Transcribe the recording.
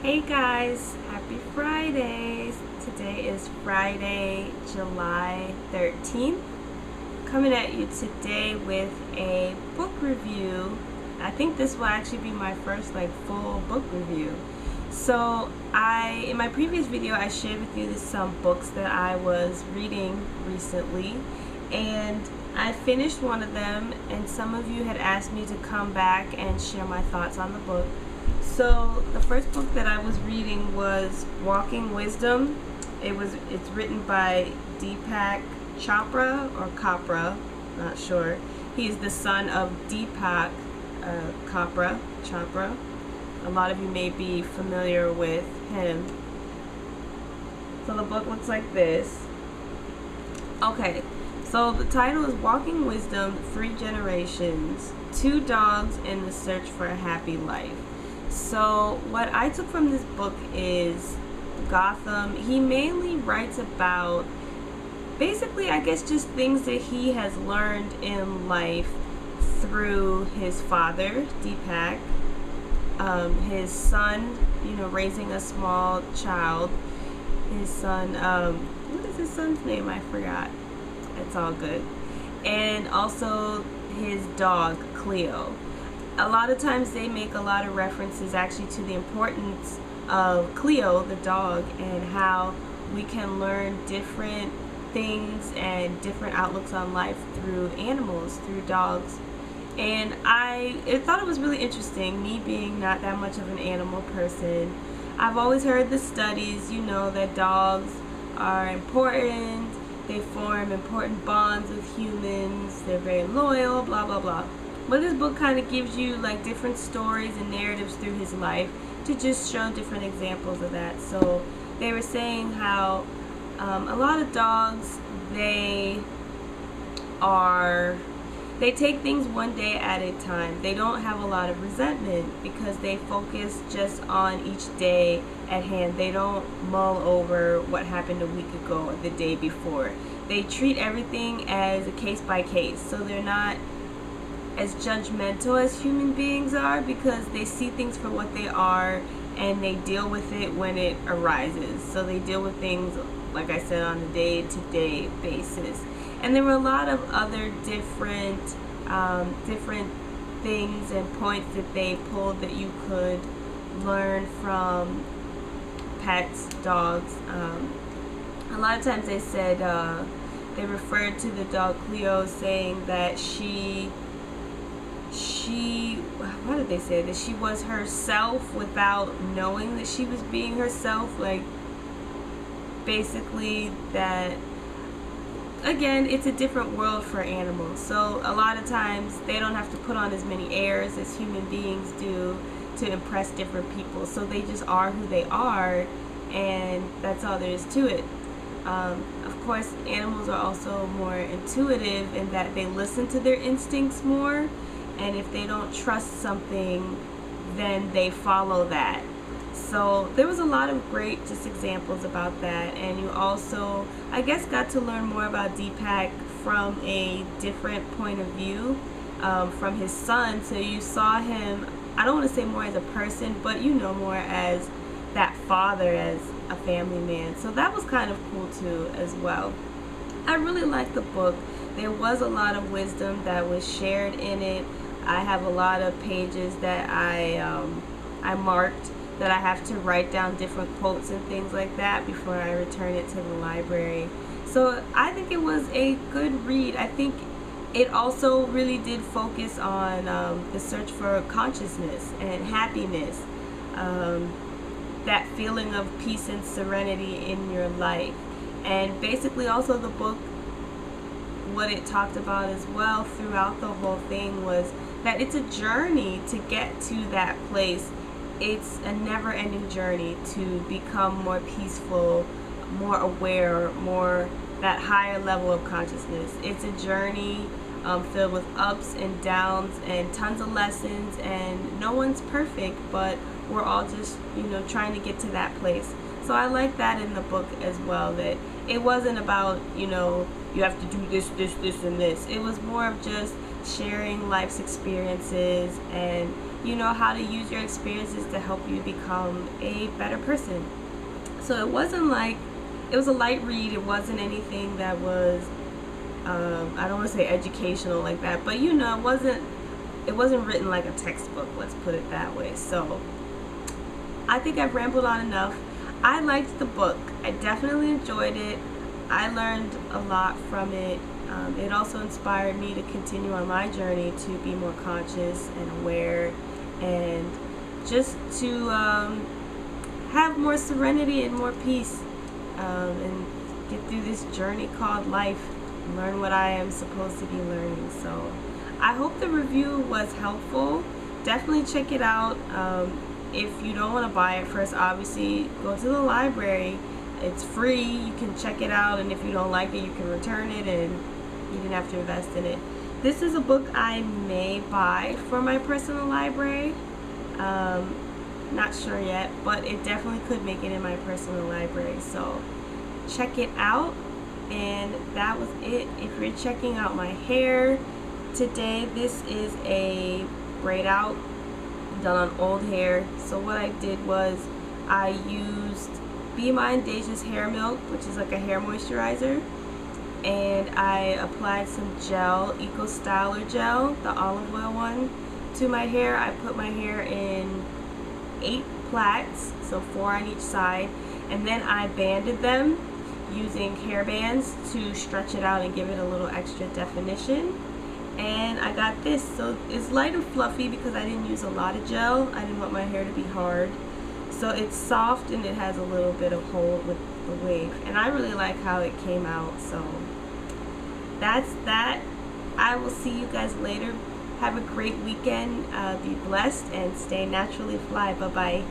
Hey guys, happy Fridays. Today is Friday, July 13th. Coming at you today with a book review. I think this will actually be my first full book review. So in my previous video, I shared with you some books that I was reading recently, and I finished one of them, and some of you had asked me to come back and share my thoughts on the book. So the first book that I was reading was Walking Wisdom. It's written by Deepak Chopra, not sure. He is the son of Deepak Chopra. A lot of you may be familiar with him. So the book looks like this. Okay, so the title is Walking Wisdom, 3 Generations, 2 Dogs in the Search for a Happy Life. So what I took from this book is Gotham. He mainly writes about basically, I guess, just things that he has learned in life through his father, Deepak, his son, raising a small child, his son, what is his son's name? I forgot. It's all good. And also his dog, Cleo. A lot of times they make a lot of references actually to the importance of Cleo, the dog, and how we can learn different things and different outlooks on life through animals, through dogs. And I thought it was really interesting, me being not that much of an animal person. I've always heard the studies, that dogs are important, they form important bonds with humans, they're very loyal, blah, blah, blah. But this book kind of gives you different stories and narratives through his life to just show different examples of that. So they were saying how a lot of dogs, they take things one day at a time. They don't have a lot of resentment because they focus just on each day at hand. They don't mull over what happened a week ago or the day before. They treat everything as a case by case. So they're not as judgmental as human beings are because they see things for what they are and they deal with it when it arises. So they deal with things, like I said, on a day-to-day basis. And there were a lot of other different things and points that they pulled that you could learn from pets, dogs. A lot of times they said, they referred to the dog Cleo, saying that what did they say? That she was herself without knowing that she was being herself. Basically that, again, it's a different world for animals. So a lot of times they don't have to put on as many airs as human beings do to impress different people. So they just are who they are, and that's all there is to it. Of course, animals are also more intuitive in that they listen to their instincts more. And if they don't trust something, then they follow that. So there was a lot of great just examples about that. And you also, I guess, got to learn more about Deepak from a different point of view, from his son. So you saw him, I don't want to say more as a person, but more as that father, as a family man. So that was kind of cool too as well. I really liked the book. There was a lot of wisdom that was shared in it. I have a lot of pages that I marked that I have to write down different quotes and things like that before I return it to the library. So I think it was a good read. I think it also really did focus on the search for consciousness and happiness, that feeling of peace and serenity in your life. And basically also the book, what it talked about as well throughout the whole thing was that it's a journey to get to that place. It's a never-ending journey to become more peaceful, more aware, more that higher level of consciousness. It's a journey filled with ups and downs and tons of lessons, and no one's perfect, but we're all just trying to get to that place. So I like that in the book as well, that it wasn't about you have to do this, this, this, and this. It was more of just sharing life's experiences and you know, how to use your experiences to help you become a better person. So it wasn't like, it was a light read. It wasn't anything that was, I don't want to say educational like that, but you know, it wasn't written like a textbook, let's put it that way. So I think I've rambled on enough. I liked the book. I definitely enjoyed it. I learned a lot from it. It also inspired me to continue on my journey to be more conscious and aware, and just to have more serenity and more peace, and get through this journey called life and learn what I am supposed to be learning. So I hope the review was helpful. Definitely check it out. If you don't want to buy it first, obviously go to the library. It's free. You can check it out, and if you don't like it, you can return it, and you didn't have to invest in it. This is a book I may buy for my personal library. Not sure yet, but it definitely could make it in my personal library. So check it out. And that was it. If you're checking out my hair today, this is a braid out done on old hair. So what I did was I used Be Mine Deja's hair milk, which is like a hair moisturizer, and I applied some gel, Eco Styler gel, the olive oil one, to my hair. I put my hair in 8 plaits, so 4 on each side, and then I banded them using hair bands to stretch it out and give it a little extra definition. And I got this. So it's light and fluffy because I didn't use a lot of gel. I didn't want my hair to be hard. So it's soft and it has a little bit of hold with the wave. And I really like how it came out. So that's that. I will see you guys later. Have a great weekend. Be blessed and stay naturally fly. Bye-bye.